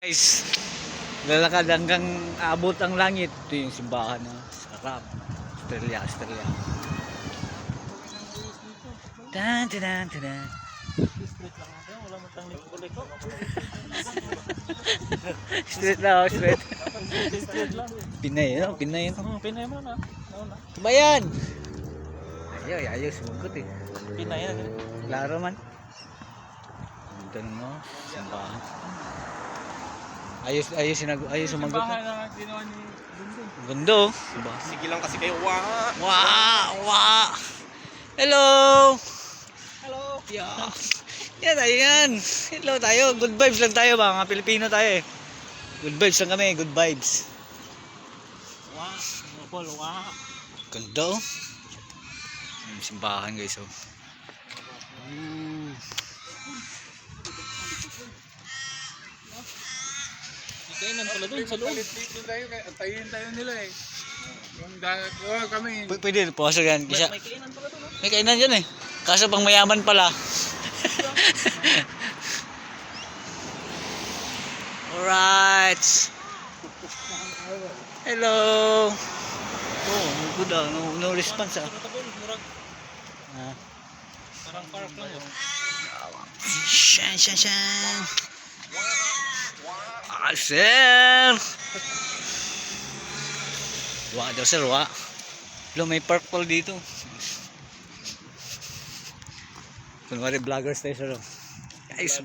Guys, lalakad hanggang abot ang langit. Ito yung simbahan na sarap. Australia, Australia. Dan, dan, dan. Street lang natin, wala man tang liko-liko. Straight na, straight. Street lang. Pinay, no? Pinay, no? Pinay mo na. Oo na. Tumayan! Ayaw, ayaw, sumagot eh. Pinay na. Klaro man. Ganun, no? Simbahan. Ayos sumagot. Bahay na ginawa ni Bundo. Gundo. Simbahan. Sige lang kasi kayo. Wah! Wow! Wow! Hello! Hello. Yeah. Yan tayo yan. Hello tayo. Good vibes lang tayo ba? Mga Pilipino tayo eh. Good vibes lang kami. Good vibes. Wah. Paul, wah. Ganda oh. Simbahan guys oh. Kainan pala doon sa loob. Dito tayo, tayin tayo nila eh. Yung kami. Pwede pumasok yan. Kisa, May kainan pala doon. may kainan dyan eh. Kaso pang mayaman pala. Alright. Hello. Oh, good ah. No response ah. Ah. Parang park lang yun. Shan, shan, shan. Ah, sir. Wa daw sir, wa. Lo, may purple dito. Kunwari vloggers tayo sir. Guys,